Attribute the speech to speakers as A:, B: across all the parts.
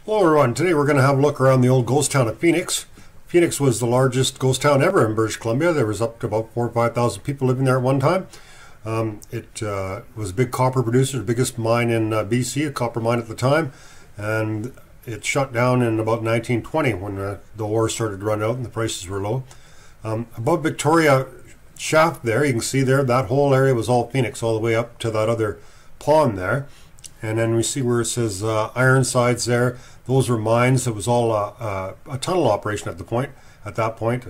A: Hello everyone, today we're going to have a look around the old ghost town of Phoenix. Phoenix was the largest ghost town ever in British Columbia. There was up to about 4,000 or 5,000 people living there at one time. It was a big copper producer, the biggest mine in BC, a copper mine at the time. And it shut down in about 1920 when the ore started to run out and the prices were low. Above Victoria Shaft there, you can see there, that whole area was all Phoenix, all the way up to that other pond there. And then we see where it says Ironsides there. Those were mines. It was all a tunnel operation at that point.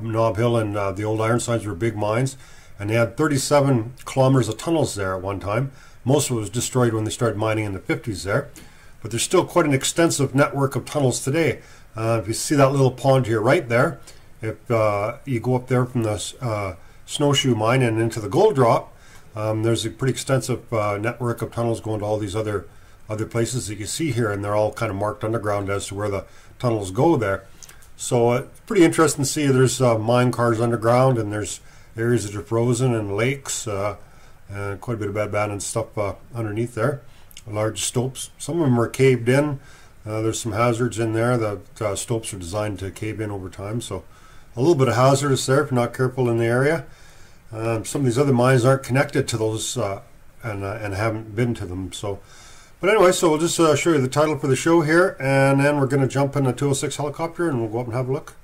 A: Nob Hill and the old Ironsides were big mines. And they had 37 kilometers of tunnels there at one time. Most of it was destroyed when they started mining in the 50s there. But there's still quite an extensive network of tunnels today. If you see that little pond here right there, if you go up there from the snowshoe mine and into the gold drop, there's a pretty extensive network of tunnels going to all these other places that you see here, and they're all kind of marked underground as to where the tunnels go there. So it's pretty interesting to see. There's mine cars underground, and there's areas that are frozen and lakes, and quite a bit of abandoned stuff underneath there. Large stopes. Some of them are caved in. There's some hazards in there. The stopes are designed to cave in over time, so a little bit of hazardous there if you're not careful in the area. Some of these other mines aren't connected to those and haven't been to them. But anyway, so we'll just show you the title for the show here, and then we're going to jump in a 206 helicopter and we'll go up and have a look.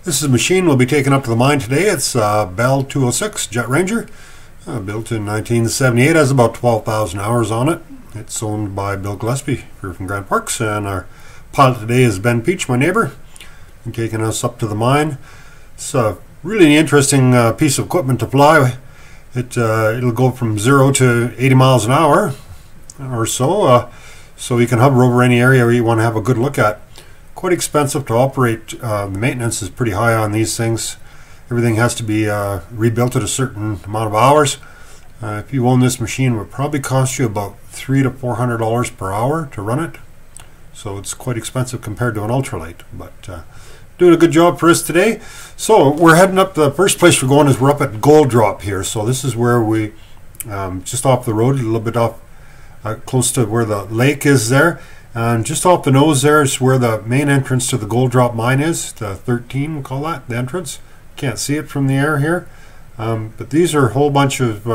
A: This is a machine we'll be taking up to the mine today. It's Bell 206 Jet Ranger, built in 1978, has about 12,000 hours on it. It's owned by Bill Gillespie here from Grand Parks, and our pilot today is Ben Peach, my neighbor, and taking us up to the mine. It's a really interesting piece of equipment to fly. It'll go from 0 to 80 miles an hour or so, so you can hover over any area where you want to have a good look at. Quite expensive to operate. The maintenance is pretty high on these things. Everything has to be rebuilt at a certain amount of hours. If you own this machine, it would probably cost you about $300 to $400 per hour to run it. So it's quite expensive compared to an ultralight, but doing a good job for us today. So we're heading up. The first place we're going is we're up at Gold Drop here. So this is where we just off the road, a little bit off, close to where the lake is there. And just off the nose there is where the main entrance to the Gold Drop mine is, the 13, we'll call that, the entrance. Can't see it from the air here. But these are a whole bunch of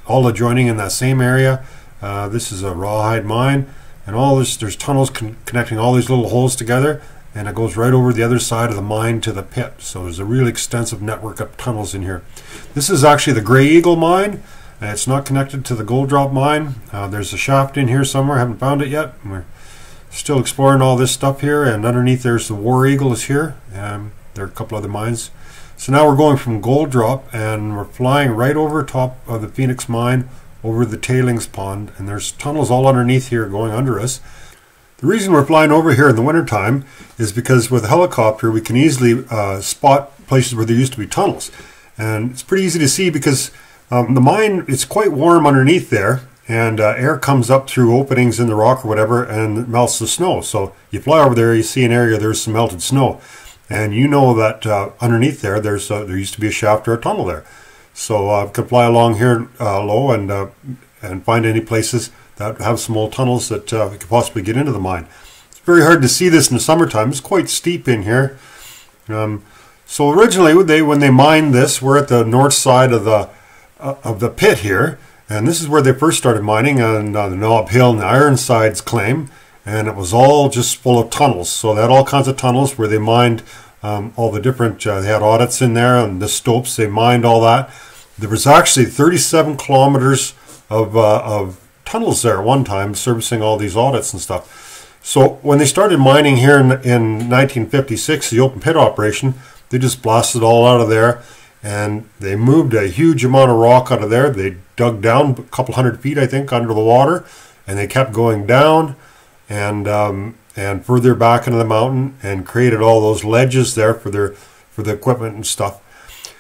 A: all adjoining in that same area. This is a Rawhide Mine, and all this, there's tunnels connecting all these little holes together, and it goes right over the other side of the mine to the pit. So there's a really extensive network of tunnels in here. This is actually the Grey Eagle mine. It's not connected to the Gold Drop mine. There's a shaft in here somewhere. Haven't found it yet. We're still exploring all this stuff here, and underneath there's the War Eagle is here. There are a couple other mines. So now we're going from Gold Drop, and we're flying right over top of the Phoenix mine, over the tailings pond, and there's tunnels all underneath here going under us. The reason we're flying over here in the wintertime is because with a helicopter we can easily spot places where there used to be tunnels. And it's pretty easy to see because the mine, it's quite warm underneath there, and air comes up through openings in the rock or whatever and it melts the snow. So you fly over there, you see an area, there's some melted snow. And you know that underneath there, there used to be a shaft or a tunnel there. So I could fly along here low and find any places that have some old tunnels that we could possibly get into the mine. It's very hard to see this in the summertime. It's quite steep in here. So originally, when they mined this, we're at the north side of the pit here, and this is where they first started mining on the Knob Hill and the Ironsides claim, and it was all just full of tunnels. So they had all kinds of tunnels where they mined all the different. They had audits in there and the stopes. They mined all that. There was actually 37 kilometers of tunnels there at one time, servicing all these audits and stuff. So when they started mining here in 1956, the open pit operation, they just blasted all out of there, and they moved a huge amount of rock out of there. They dug down a couple 100 feet, I think, under the water, and they kept going down and further back into the mountain and created all those ledges there for the equipment and stuff.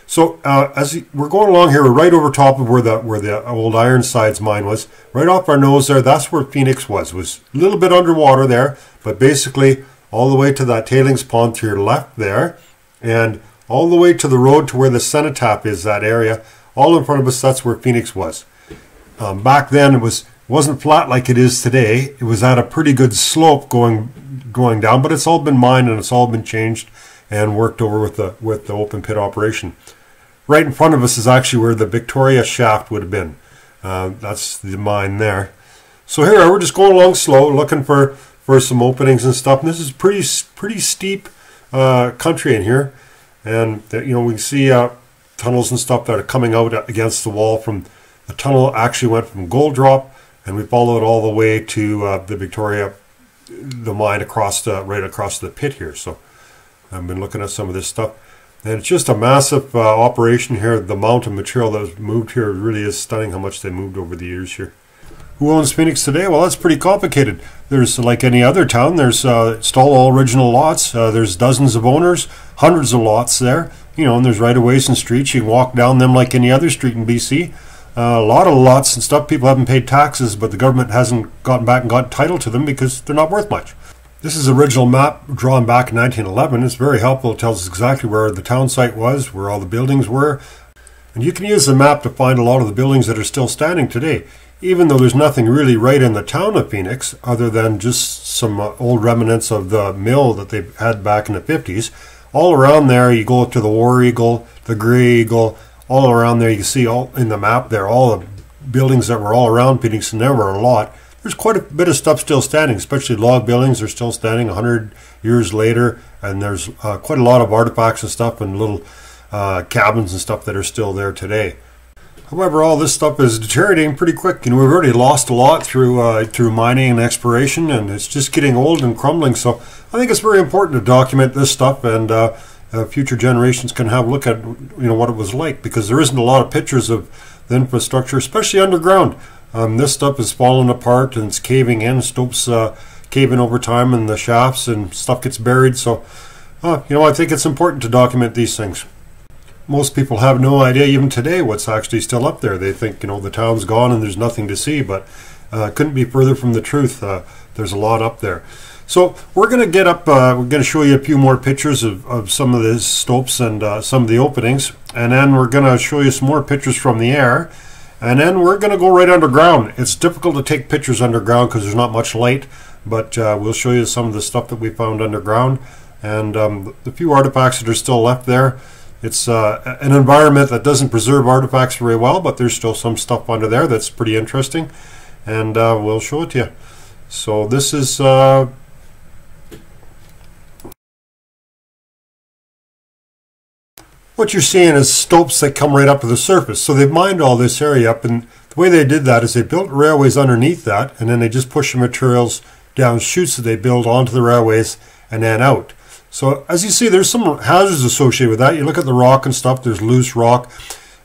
A: So as we're going along here, we're right over top of where the old Ironsides mine was. Right off our nose there, that's where Phoenix was. It was a little bit underwater there, but basically all the way to that tailings pond to your left there, and all the way to the road to where the Cenotaph is, that area, all in front of us, that's where Phoenix was. Back then it wasn't flat like it is today. It was at a pretty good slope going down, but it's all been mined and it's all been changed and worked over with the open pit operation. Right in front of us is actually where the Victoria shaft would have been. That's the mine there. So here we're just going along slow, looking for some openings and stuff. And this is pretty steep country in here, and we can see tunnels and stuff that are coming out against the wall. From the tunnel actually went from Gold Drop, and we followed all the way to the Victoria, the mine right across the pit here. So I've been looking at some of this stuff. And it's just a massive operation here. The amount of material that was moved here really is stunning, how much they moved over the years here. Who owns Phoenix today? Well, that's pretty complicated. There's, like any other town, there's it's all original lots. There's dozens of owners, hundreds of lots there. And there's right-of-ways and streets. You can walk down them like any other street in BC. A lot of lots and stuff, people haven't paid taxes, but the government hasn't gotten back and got title to them because they're not worth much. This is an original map drawn back in 1911. It's very helpful. It tells us exactly where the town site was, where all the buildings were. And you can use the map to find a lot of the buildings that are still standing today, even though there's nothing really right in the town of Phoenix other than just some old remnants of the mill that they had back in the 50s. All around there, you go to the War Eagle, the Grey Eagle, all around there you can see all in the map there, all the buildings that were all around Phoenix, and there were a lot. There's quite a bit of stuff still standing, especially log buildings are still standing 100 years later, and there's quite a lot of artifacts and stuff and little cabins and stuff that are still there today. However, all this stuff is deteriorating pretty quick. We've already lost a lot through mining and exploration, and it's just getting old and crumbling. So I think it's very important to document this stuff, and future generations can have a look at what it was like, because there isn't a lot of pictures of the infrastructure, especially underground. This stuff is falling apart and it's caving in. Stopes caving over time, and the shafts and stuff gets buried. So, I think it's important to document these things. Most people have no idea, even today, what's actually still up there. They think, the town's gone and there's nothing to see, but couldn't be further from the truth. There's a lot up there. So we're going to get up, we're going to show you a few more pictures of some of the stopes and some of the openings, and then we're going to show you some more pictures from the air. And then we're going to go right underground. It's difficult to take pictures underground because there's not much light, but we'll show you some of the stuff that we found underground, and the few artifacts that are still left there. It's an environment that doesn't preserve artifacts very well, but there's still some stuff under there that's pretty interesting, and we'll show it to you. So this is what you're seeing is stopes that come right up to the surface. So they've mined all this area up, and the way they did that is they built railways underneath that, and then they just push the materials down chutes that they build onto the railways and then out. So as you see, there's some hazards associated with that. You look at the rock and stuff, there's loose rock,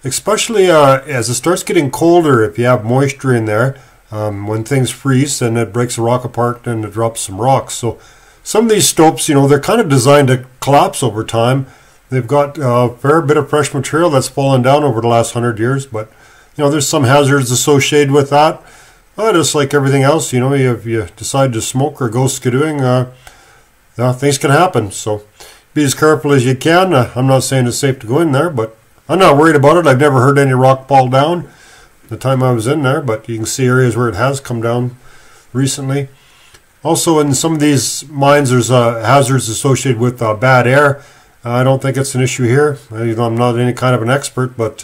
A: especially as it starts getting colder. If you have moisture in there, when things freeze, then it breaks the rock apart and it drops some rocks. So some of these stopes, you know, they're kind of designed to collapse over time. They've got a fair bit of fresh material that's fallen down over the last 100 years, but you know, there's some hazards associated with that. Just like everything else, you know, if you decide to smoke or go skidooing, things can happen. So be as careful as you can. I'm not saying it's safe to go in there, but I'm not worried about it. I've never heard any rock fall down the time I was in there, but you can see areas where it has come down recently. Also, in some of these mines, there's hazards associated with bad air. I don't think it's an issue here. I'm not any kind of an expert, but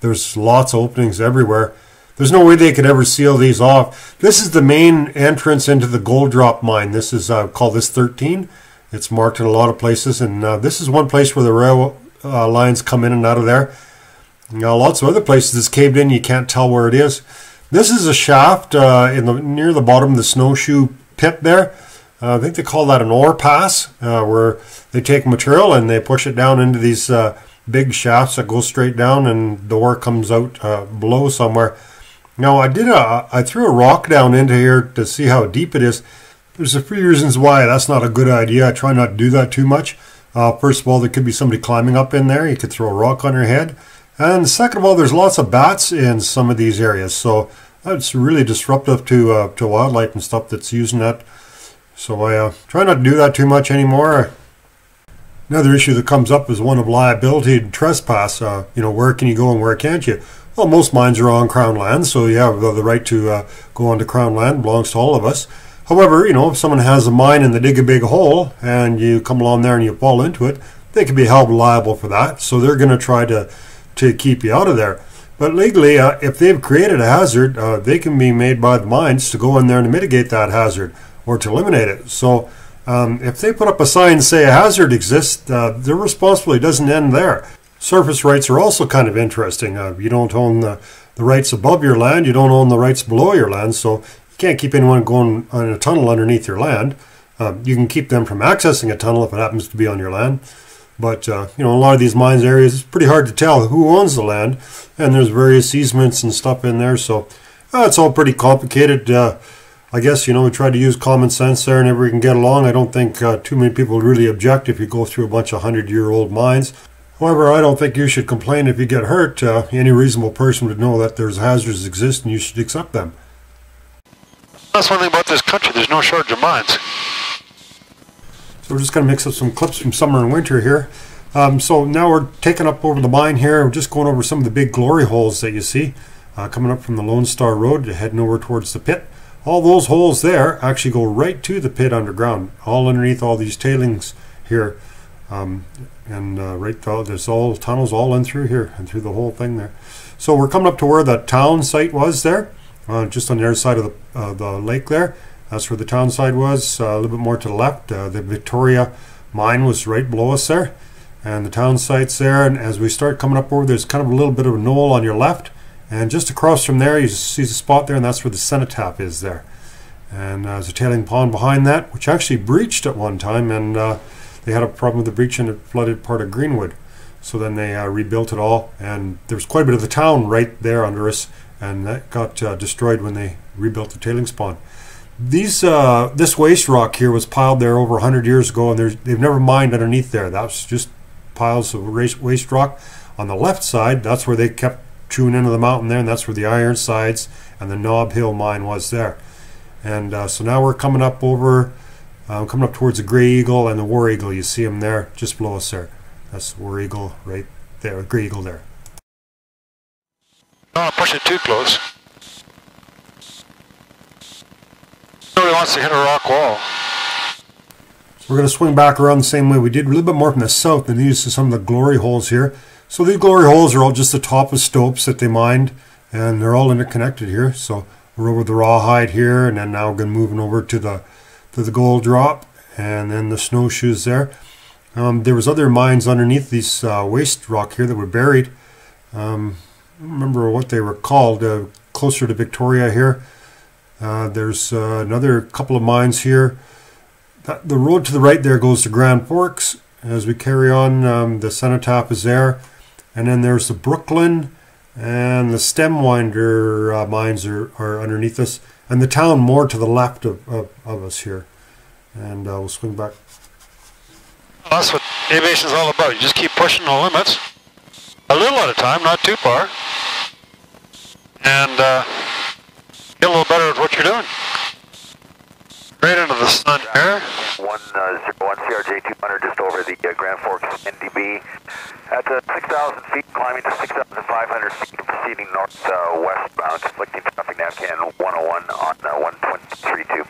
A: there's lots of openings everywhere. There's no way they could ever seal these off. This is the main entrance into the gold drop mine. This is called this 13. It's marked in a lot of places, and this is one place where the rail lines come in and out of there. Now, lots of other places it's caved in. You can't tell where it is. This is a shaft near the bottom of the snowshoe pit there. I think they call that an ore pass, where they take material and they push it down into these big shafts that go straight down, and the ore comes out below somewhere. Now, I threw a rock down into here to see how deep it is. There's a few reasons why that's not a good idea. I try not to do that too much. First of all, there could be somebody climbing up in there. You could throw a rock on your head. And second of all, there's lots of bats in some of these areas. So that's really disruptive to wildlife and stuff that's using that. So I try not to do that too much anymore. Another issue that comes up is one of liability and trespass. You know, where can you go and where can't you? Well, most mines are on Crown land, so you have the right to go onto Crown land. It belongs to all of us. However, you know, if someone has a mine and they dig a big hole and you come along there and you fall into it, they can be held liable for that. So they're going to try to keep you out of there. But legally, if they've created a hazard, they can be made by the mines to go in there and mitigate that hazard or to eliminate it. So if they put up a sign say a hazard exists, their responsibility doesn't end there. Surface rights are also kind of interesting. You don't own the rights above your land, you don't own the rights below your land, so you can't keep anyone going on a tunnel underneath your land. You can keep them from accessing a tunnel if it happens to be on your land. But, you know, a lot of these mines areas, it's pretty hard to tell who owns the land, and there's various easements and stuff in there, so it's all pretty complicated. I guess, you know, we try to use common sense there and everybody can get along. I don't think too many people really object if you go through a bunch of 100-year-old mines. However, I don't think you should complain if you get hurt. Any reasonable person would know that there's hazards exist and you should accept them.
B: That's one thing about this country, there's no shortage of mines.
A: So we're just going to mix up some clips from summer and winter here. So now we're taking up over the mine here. We're just going over some of the big glory holes that you see coming up from the Lone Star Road, heading over towards the pit. All those holes there actually go right to the pit underground, all underneath all these tailings here. Right out, there's all tunnels all in through here and through the whole thing there. So we're coming up to where the town site was there, just on the other side of the lake there. That's where the town site was, a little bit more to the left. The Victoria mine was right below us there, and the town site's there. And as we start coming up over, there's kind of a little bit of a knoll on your left, and just across from there you see the spot there, and that's where the Cenotaph is there. And there's a tailing pond behind that, which actually breached at one time, and they had a problem with the breach and it flooded part of Greenwood. So then they rebuilt it all, and there's quite a bit of the town right there under us, and that got destroyed when they rebuilt the tailings pond. This waste rock here was piled there over 100 years ago, and they've never mined underneath there. That's just piles of waste rock. On the left side, that's where they kept chewing into the mountain there, and that's where the Ironsides and the Knob Hill mine was there. And so now we're coming up over, coming up towards the Grey Eagle and the War Eagle. You see them there, just below us there. That's the War Eagle right there, Grey Eagle there.
B: Don't want to push it too close. Nobody wants to hit a rock wall.
A: So we're going to swing back around the same way we did, a little bit more from the south than these to some of the glory holes here. So these glory holes are all just the top of stopes that they mined, and they're all interconnected here. So we're over the Rawhide here, and then now we're going to move over to the gold drop, and then the snowshoes there. There was other mines underneath these waste rock here that were buried. I don't remember what they were called. Closer to Victoria here. There's another couple of mines here. The road to the right there goes to Grand Forks. As we carry on, the Cenotaph is there. And then there's the Brooklyn and the Stem Winder mines are underneath us. And the town more to the left of us here. And we'll swing back.
B: Well, that's what aviation is all about. You just keep pushing the limits. A little at a time, not too far. And get a little better at what you're doing. Right into the sun here.
C: 101 CRJ 200 just over the Grand Forks NDB. At 6,000 feet, climbing to 6,500 feet, proceeding north-westbound, selecting traffic NavCan 101 on 123.2.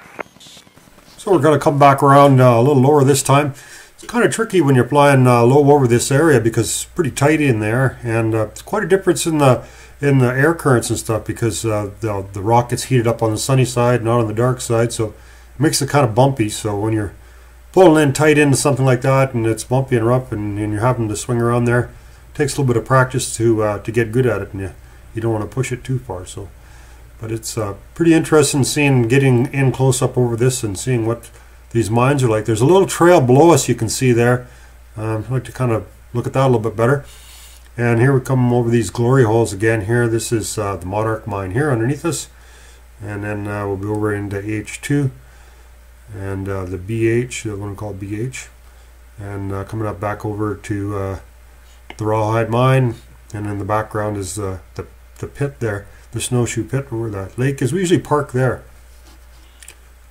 A: So we're going to come back around a little lower this time. It's kind of tricky when you're flying low over this area because it's pretty tight in there, and it's quite a difference in the air currents and stuff because the rock gets heated up on the sunny side, not on the dark side, so it makes it kind of bumpy. So when you're pulling in tight into something like that and it's bumpy and rough and you're having to swing around there, it takes a little bit of practice to get good at it, and you don't want to push it too far. So, but it's pretty interesting getting in close up over this and seeing what these mines are like. There's a little trail below us you can see there. I'd like to kind of look at that a little bit better. And here we come over these glory holes again here. This is the Monarch mine here underneath us. And then we'll be over into H2 and the BH, the one called BH. And coming up back over to the Rawhide Mine. And in the background is the pit there, the snowshoe pit where the lake is. We usually park there.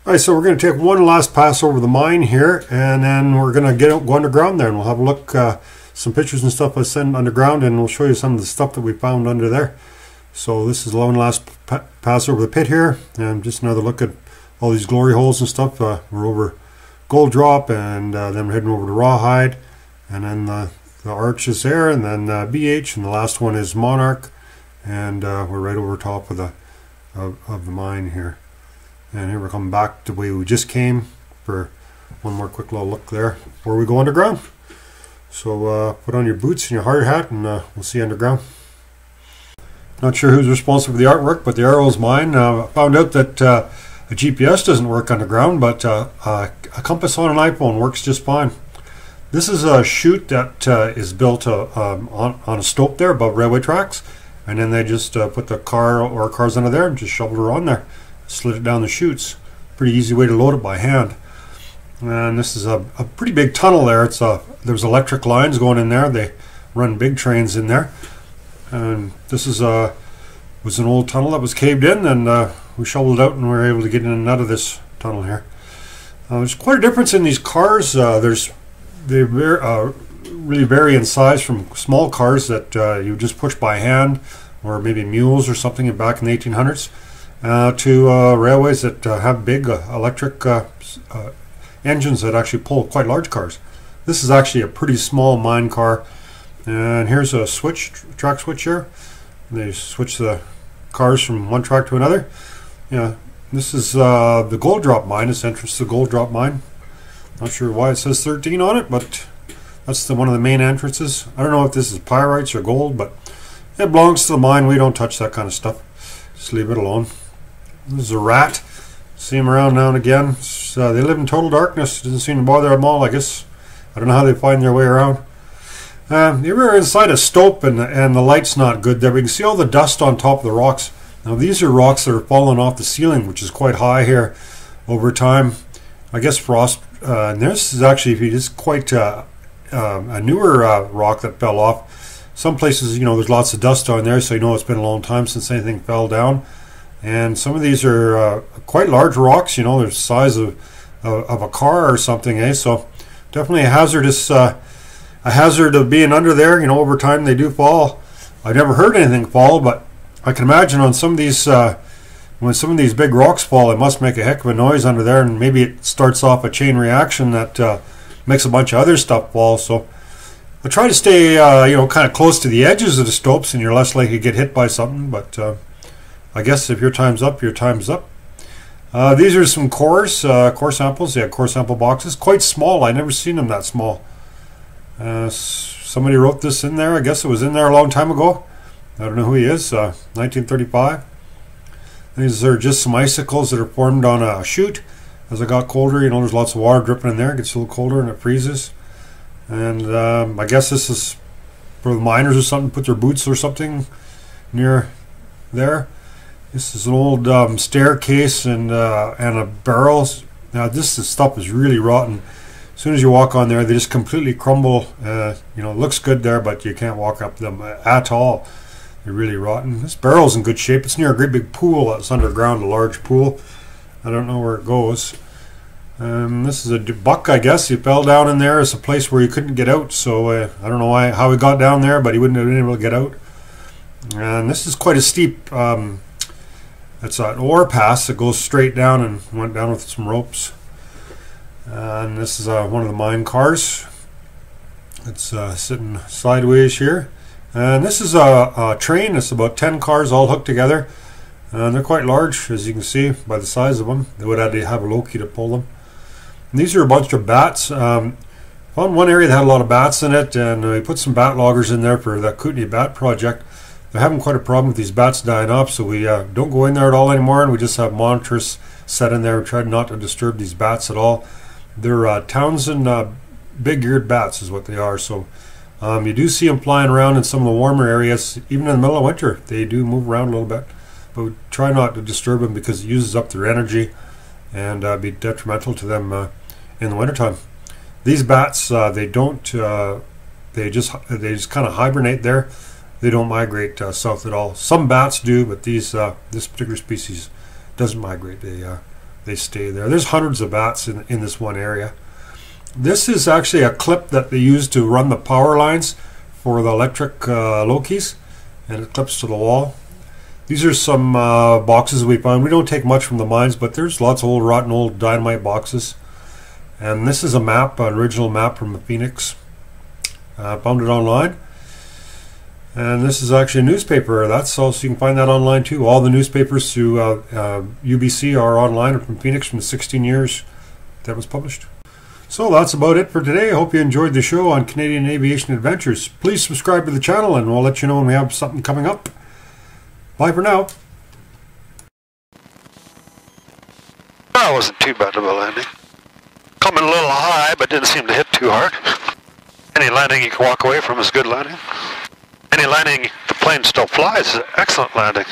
A: Alright, so we're going to take one last pass over the mine here, and then we're going to go underground there, and we'll have a look, some pictures and stuff I sent underground, and we'll show you some of the stuff that we found under there. So this is the one last pass over the pit here, and just another look at all these glory holes and stuff. We're over Gold Drop, and then we're heading over to Rawhide, and then the Arch is there, and then BH, and the last one is Monarch, and we're right over top of the mine here. And here we're coming back the way we just came for one more quick little look there before we go underground. So put on your boots and your hard hat, and we'll see you underground. Not sure who's responsible for the artwork, but the arrow is mine. I found out that a GPS doesn't work underground, but a compass on an iPhone works just fine. This is a chute that is built on a slope there above railway tracks, and then they just put the car or cars under there and just shoveled her on there. Slid it down the chutes. Pretty easy way to load it by hand. And this is a pretty big tunnel there. There's electric lines going in there. They run big trains in there. And this was an old tunnel that was caved in, and we shoveled it out, and we were able to get in and out of this tunnel here. There's quite a difference in these cars. They really vary in size from small cars that you just push by hand, or maybe mules or something back in the 1800s. To railways that have big electric engines that actually pull quite large cars. This is actually a pretty small mine car, and here's a track switch here. They switch the cars from one track to another. Yeah, this is the Gold Drop mine. This entrance to the Gold Drop mine. Not sure why it says 13 on it, but that's one of the main entrances. I don't know if this is pyrites or gold, but it belongs to the mine. We don't touch that kind of stuff. Just leave it alone. This is a rat. See them around now and again. They live in total darkness. Doesn't seem to bother them all, I guess. I don't know how they find their way around. You're inside a stope, and the light's not good there. We can see all the dust on top of the rocks. Now these are rocks that are falling off the ceiling, which is quite high here over time. I guess frost. And this is actually just quite a newer rock that fell off. Some places, there's lots of dust on there, so it's been a long time since anything fell down. And some of these are quite large rocks, they're the size of a car or something, So definitely a hazard of being under there. Over time they do fall. I've never heard anything fall, but I can imagine on some of these, when some of these big rocks fall, it must make a heck of a noise under there, and maybe it starts off a chain reaction that makes a bunch of other stuff fall. So I try to stay, kind of close to the edges of the stopes, and you're less likely to get hit by something. But I guess if your time's up, your time's up. These are some core samples. They have core sample boxes. Quite small. I've never seen them that small. Somebody wrote this in there. I guess it was in there a long time ago. I don't know who he is. 1935. These are just some icicles that are formed on a chute. As it got colder, you know, there's lots of water dripping in there. It gets a little colder and it freezes. And I guess this is for the miners or something, put their boots or something near there. This is an old staircase and a barrel. Now this stuff is really rotten. As soon as you walk on there, they just completely crumble. You know, it looks good there, but you can't walk up them at all. They're really rotten. This barrel's in good shape. It's near a great big pool that's underground, a large pool. I don't know where it goes. This is a buck, I guess. He fell down in there. It's a place where he couldn't get out, so I don't know how he got down there, but he wouldn't have been able to get out. And this is quite a steep, it's an ore pass that goes straight down and went down with some ropes. And this is one of the mine cars. It's sitting sideways here. And this is a train. It's about 10 cars all hooked together. And they're quite large, as you can see by the size of them. They would have to have a Loki to pull them. And these are a bunch of bats. Found one area that had a lot of bats in it, and we put some bat loggers in there for the Kootenai Bat Project. They're having quite a problem with these bats dying off, so we don't go in there at all anymore, and we just have monitors set in there and try not to disturb these bats at all. They're Townsend big-eared bats is what they are, so you do see them flying around in some of the warmer areas. Even in the middle of winter, they do move around a little bit. But we try not to disturb them because it uses up their energy and be detrimental to them in the wintertime. These bats, they don't, they just kind of hibernate there. They don't migrate south at all. Some bats do, but this particular species doesn't migrate. They stay there. There's hundreds of bats in this one area. This is actually a clip that they use to run the power lines for the electric Lokis, and it clips to the wall. These are some boxes we found. We don't take much from the mines, but there's lots of old rotten old dynamite boxes. And this is a map, an original map from the Phoenix. Found it online. And this is actually a newspaper. That's also, you can find that online too. All the newspapers through UBC are online from Phoenix from the 16 years that was published. So that's about it for today. I hope you enjoyed the show on Canadian Aviation Adventures. Please subscribe to the channel and we'll let you know when we have something coming up. Bye for now.
B: That wasn't too bad of a landing. Coming a little high, but didn't seem to hit too hard. Any landing you can walk away from is good landing. Any landing the plane still flies is an excellent landing.